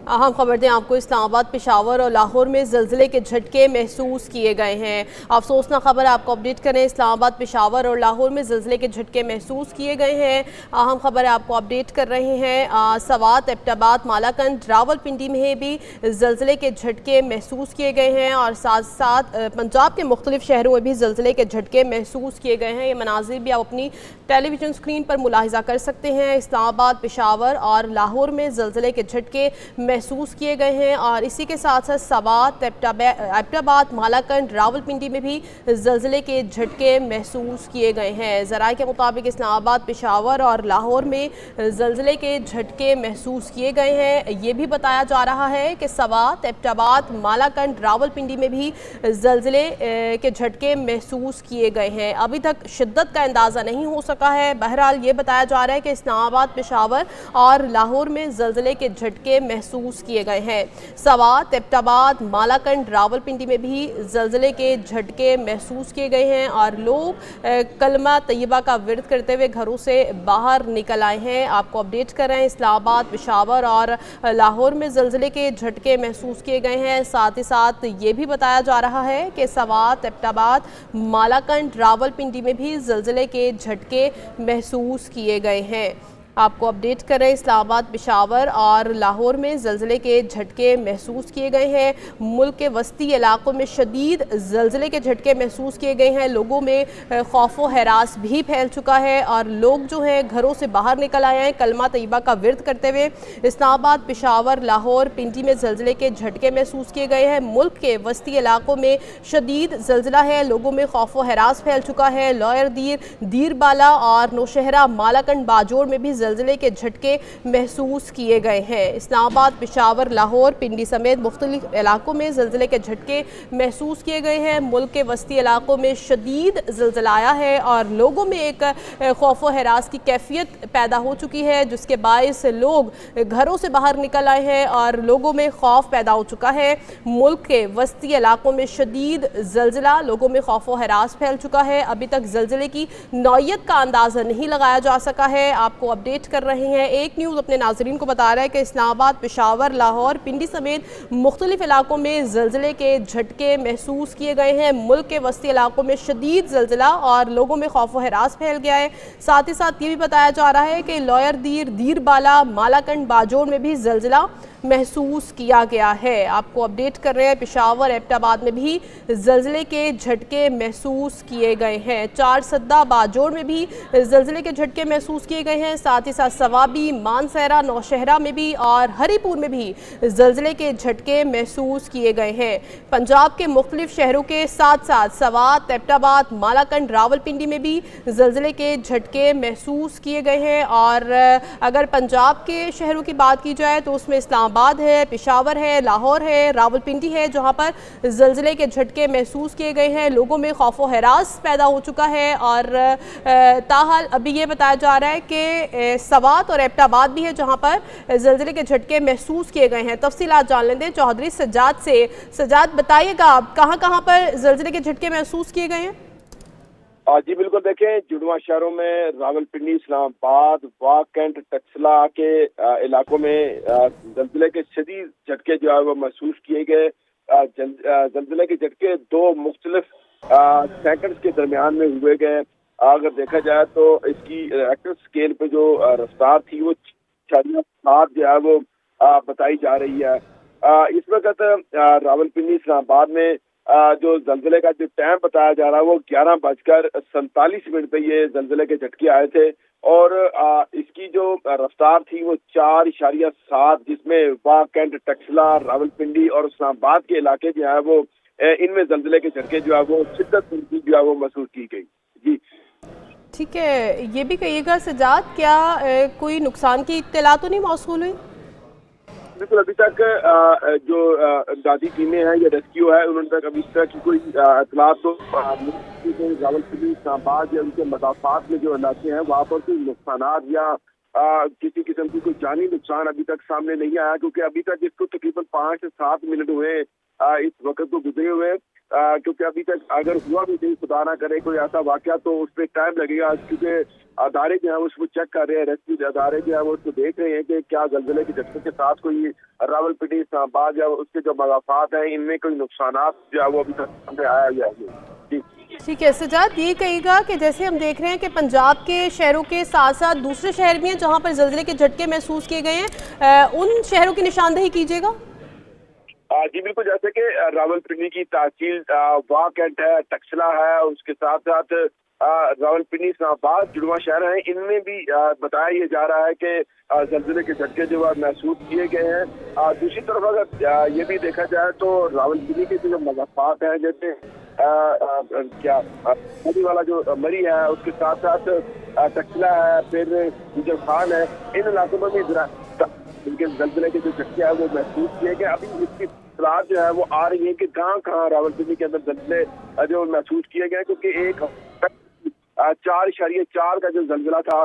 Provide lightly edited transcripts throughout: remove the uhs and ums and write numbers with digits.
अहम खबर दें आपको, इस्लामाबाद, पेशावर और लाहौर में ज़लज़ले के झटके महसूस किए गए हैं। अफसोसनाक खबर आपको अपडेट करें, इस्लामाबाद, पेशावर और लाहौर में ज़लज़ले के झटके महसूस किए गए हैं। अहम खबर आपको अपडेट कर रहे हैं। सवात, एबटाबाद, मालाकंड, रावलपिंडी में भी ज़लज़ले के झटके महसूस किए गए हैं और साथ साथ पंजाब के मुख्तलिफ शहरों में भी ज़लज़ले के झटके महसूस किए गए हैं। ये मनाज़िर भी आप अपनी टेलीविज़न स्क्रीन पर मुलाहिज़ा कर सकते हैं। इस्लामाबाद, पेशावर और लाहौर में ज़लज़ले के झटके महसूस किए गए हैं और इसी के साथ साथ सवात, एबटाबाद, मालाकंड, रावलपिंडी में भी ज़लज़ले के झटके महसूस किए गए हैं। ज़राए के मुताबिक इस्लामाबाद, पेशावर और लाहौर में ज़लज़ले के झटके महसूस किए गए हैं। ये भी बताया जा रहा है कि सवात, एबटाबाद, मालाकंड, रावलपिंडी में भी ज़लज़ले के झटके महसूस किए गए हैं। अभी तक शिद्दत का अंदाज़ा नहीं हो सका है। बहरहाल ये बताया जा रहा है कि इस्लामाबाद, पेशावर और लाहौर में ज़लज़ले के झटके महसूस किए गए हैं। सवात, एबटाबाद, मालाकंड, रावलपिंडी में भी ज़लज़ले के झटके महसूस किए गए हैं और लोग कलमा तैयबा का विर्द करते हुए घरों से बाहर निकल आए हैं। आपको अपडेट कर रहे हैं, इस्लामाबाद, पेशावर और लाहौर में ज़लज़ले के झटके महसूस किए गए हैं। साथ ही साथ ये भी बताया जा रहा है कि सवात, एबटाबाद, मालाकंड, रावलपिंडी में भी ज़लज़ले के झटके महसूस किए गए हैं। आपको अपडेट कर रहे हैं, इस्लामाबाद, पेशावर और लाहौर में ज़लज़ले के झटके महसूस किए गए हैं। मुल्क के वस्ती इलाकों में शदीद ज़लज़ले के झटके महसूस किए गए हैं। लोगों में खौफ व हरास भी फैल चुका है और लोग जो हैं घरों से बाहर निकल आए हैं कलमा तैयबा का विर्द करते हुए। इस्लामाबाद, पेशावर, लाहौर, पिंडी में ज़लज़ले के झटके महसूस किए गए हैं। मुल्क के वस्ती इलाकों में शदीद ज़लज़ला है, लोगों में खौफ व हरास फैल चुका है। लॉयर दीर, दीरबाला और नौशहरा, मालाकंड, बाजोड़ में भी ज़लज़ले के झटके महसूस किए गए हैं। इस्लामाबाद, पेशावर, लाहौर, पिंडी समेत मुख्तलिफ इलाकों में ज़लज़ले के झटके महसूस किए गए हैं। मुल्क के वस्ती इलाकों में शदीद ज़लज़ला आया है और लोगों में एक खौफ व हरास की कैफियत पैदा हो चुकी है, जिसके बायस लोग घरों से बाहर निकल आए हैं और लोगों में खौफ पैदा हो चुका है। मुल्क के वस्ती इलाकों में शदीद ज़लज़ला, लोगों में खौफ व हरास फैल चुका है। अभी तक ज़लज़ले की नौयत का अंदाज़ा नहीं लगाया जा सका है। आपको अपडेट कर रहे हैं, एक न्यूज़ अपने नाज़रीन को बता रहा है कि इस्लामाबाद, पेशावर, लाहौर, पिंडी समेत मुख्तलिफ इलाकों में ज़लज़ले के झटके महसूस किए गए हैं। मुल्क के वस्ती इलाकों में शदीद ज़लज़ला और लोगों में खौफ व हरास फैल गया है। साथ ही साथ ये भी बताया जा रहा है कि लॉयर दीर, दीरबाला, मालाकंड, बाजोड़ में भी ज़लज़ला महसूस किया गया है। आपको अपडेट कर रहे हैं, पेशावर, एबटाबाद में भी ज़लज़ले के झटके महसूस किए गए हैं। चार सद्दा, बाजोड़ में भी ज़लज़ले के झटके महसूस किए गए हैं। साथ ही साथ सवाबी, मानसहरा, नौशहरा में भी और हरीपुर में भी ज़लज़ले के झटके महसूस किए गए हैं। पंजाब के मुख्तलिफ शहरों के साथ साथ सवात, एबटाबाद, मालाकंड, रावलपिंडी में भी ज़लज़ले के झटके महसूस किए गए हैं। और अगर पंजाब के शहरों की बात की जाए तो उसमें इस्लामाबाद है, पेशावर है, लाहौर है, रावलपिंडी है, जहां पर ज़लज़ले के झटके महसूस किए गए हैं। लोगों में खौफ व हरास पैदा हो चुका है और ताहाल अभी ये बताया जा रहा है कि सवात और एबटाबाद भी है जहां पर ज़लज़ले के झटके महसूस किए गए हैं। तफसीलात जान लेते हैं चौधरी सज्जाद से। सज्जाद, बताइएगा आप कहां पर ज़लज़ले के झटके महसूस किए गए हैं? जी बिल्कुल, देखें, जुड़वा शहरों में रावलपिंडी, इस्लामाबाद, वाकंड, टक्सला के इलाकों में ज़लज़ले के शदीद झटके जो है वो महसूस किए गए। ज़लज़ले के झटके दो मुख्तलिफ सेकंड्स के दरमियान में हुए गए। अगर देखा जाए तो इसकी रेक्टर स्केल पे जो रफ्तार थी वो 4.7 जो है वो बताई जा रही है। इस वक्त रावलपिंडी, इस्लामाबाद में जो ज़लज़ले का जो टाइम बताया जा रहा है वो 11:47 पे ये ज़लज़ले के झटके आए थे और इसकी जो रफ्तार थी वो 4.7, जिसमें वाकंड, टक्सला, रावलपिंडी और इस्लामाबाद के इलाके जो है वो इनमें ज़लज़ले के झटके जो है वो शिद्दत जो है वो महसूस की गई। जी ठीक है, ये भी कहिएगा सज्जाद, क्या कोई नुकसान की इत्तला तो नहीं मौसूल हुई? बिल्कुल, अभी तक जो दादी टीमें हैं या रेस्क्यू है उन्होंने तक अभी तक की कोई इतला तो रावलपिंडी, इस्लामाबाद या उनके मदाफात में जो इलाके हैं वहाँ पर कोई नुकसानात या किसी किस्म की कोई जानी नुकसान अभी तक सामने नहीं आया, क्योंकि अभी तक इसको तकरीबन 5 से 7 मिनट हुए इस वक्त को गुजरे हुए। کیونکہ ابھی تک اگر ہوا بھی نہیں، خدا نہ کرے کوئی ایسا واقعہ، تو اس پہ ٹائم لگے گا، کیونکہ ادارے جو ہیں اس کو چیک کر رہے ہیں، ریسکیو ادارے جو ہیں وہ اس کو دیکھ رہے ہیں کہ کیا زلزلے کے جھٹکے کے ساتھ کوئی راول پنڈی اسلام آباد یا اس کے جو مضافات ہیں ان میں کوئی نقصانات جو ہے وہ ابھی تک سامنے آیا ہوا ہے۔ جی ٹھیک ہے سجاد، یہ کہے گا کہ جیسے ہم دیکھ رہے ہیں کہ پنجاب کے شہروں کے ساتھ ساتھ دوسرے شہر بھی ہیں جہاں پر زلزلے کے جھٹکے محسوس کیے گئے ہیں، ان شہروں کی نشاندہی کیجیے گا۔ جی بالکل، جیسے کہ راول پنڈی کی تحصیل واہ کینٹ ہے، ٹکسلا ہے، اس کے ساتھ ساتھ راول پنڈی اسلام آباد جڑواں شہر ہیں، ان میں بھی بتایا یہ جا رہا ہے کہ زلزلے کے جھٹکے جو ہے محسوس کیے گئے ہیں۔ دوسری طرف اگر یہ بھی دیکھا جائے تو راول پنڈی کے جو مضافات ہیں، جیسے مری والا جو مری ہے، اس کے ساتھ ساتھ ٹکسلا ہے، پھر گجر خان ہے، ان علاقوں میں بھی زلزلے کے جو جھٹکے ہیں وہ محسوس کیے گئے۔ ابھی اس کی اطلاعات جو ہے وہ آ رہی ہے کہ کہاں کہاں راول پنڈی کے اندر زلزلے جو محسوس کیے گئے، کیونکہ ایک 4.4 کا جو زلزلہ تھا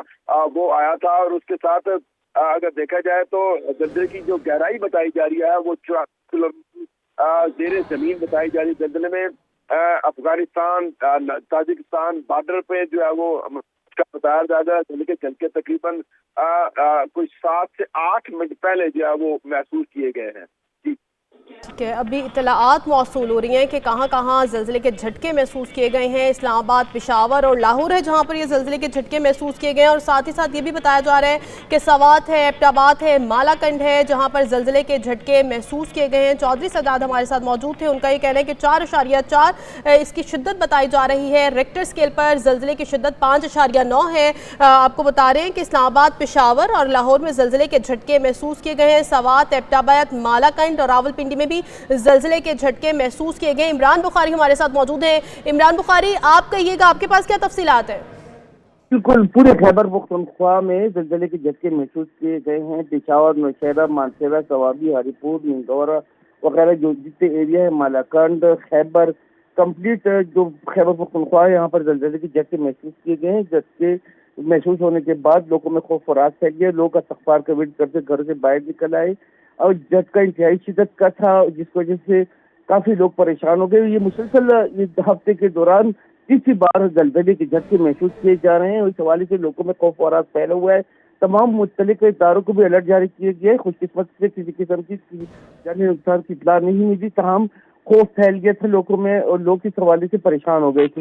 وہ آیا تھا، اور اس کے ساتھ اگر دیکھا جائے تو زلزلے کی جو گہرائی بتائی جا رہی ہے وہ 4 کلومیٹر زیر زمین بتائی جا رہی ہے۔ زلزلے میں افغانستان تاجکستان بارڈر پہ جو ہے وہ کا بتایا جا رہا ہے زلزلے کے جھٹکے تقریباً کوئی 7 سے 8 منٹ پہلے جو ہے وہ محسوس کیے گئے ہیں۔ ٹھیک ہے، ابھی اطلاعات موصول ہو رہی ہیں کہ کہاں کہاں زلزلے کے جھٹکے محسوس کیے گئے ہیں۔ اسلام آباد، پشاور اور لاہور ہے جہاں پر یہ زلزلے کے جھٹکے محسوس کیے گئے ہیں، اور ساتھ ہی ساتھ یہ بھی بتایا جا رہا ہے کہ سوات ہے، ایبٹ آباد ہے، مالا کنڈ ہے جہاں پر زلزلے کے جھٹکے محسوس کیے گئے ہیں۔ چودھری سجاد ہمارے ساتھ موجود تھے، ان کا یہ کہنا ہے کہ 4.4 اس کی شدت بتائی جا رہی ہے۔ ریکٹر اسکیل پر زلزلے کی شدت 5.9 ہے۔ آپ کو بتا رہے ہیں کہ اسلام آباد، پشاور اور لاہور میں زلزلے کے جھٹکے محسوس کیے گئے ہیں۔ سوات، ایبٹ آباد، مالا کنڈ اور راول پنڈی میں بھی زلزلے کے جھٹکے محسوس کیے گئے۔ عمران بخاری ہمارے ساتھ موجود ہیں۔ عمران بخاری، آپ کہیے گا آپ کے پاس کیا تفصیلات ہیں؟ بالکل، پورے خیبر پختونخوا میں زلزلے کے جھٹکے محسوس کیے گئے ہیں۔ پشاور، نوشہرہ، مانسہرہ، سوابی، ہری پور، منگورہ وغیرہ جو جتنے ایریا ہے، مالاکنڈ، خیبر کمپلیٹ جو خیبر پختونخوا ہے، یہاں پر زلزلے کے جھٹکے محسوس کیے گئے ہیں۔ جھٹکے محسوس ہونے کے بعد لوگوں میں خوف و رعب پھیل گیا، لوگ استغفار کا ورد کرتے گھر سے باہر نکل آئے، اور جھٹکا انتہائی شدت کا تھا جس کی وجہ سے کافی لوگ پریشان ہو گئے۔ یہ مسلسل ہفتے کے دوران تیسری بار زلزلے کے جھٹکے محسوس کیے جا رہے ہیں، اس حوالے سے لوگوں میں خوف و رعب پھیلا ہوا ہے۔ تمام متعلقہ اداروں کو بھی الرٹ جاری کیا گیا ہے۔ خوش قسمت سے کسی قسم کی جانی نقصان کی اطلاع نہیں ملی، تاہم خوف پھیل گیا تھا لوگوں میں، اور لوگ اس حوالے سے پریشان ہو گئے تھے۔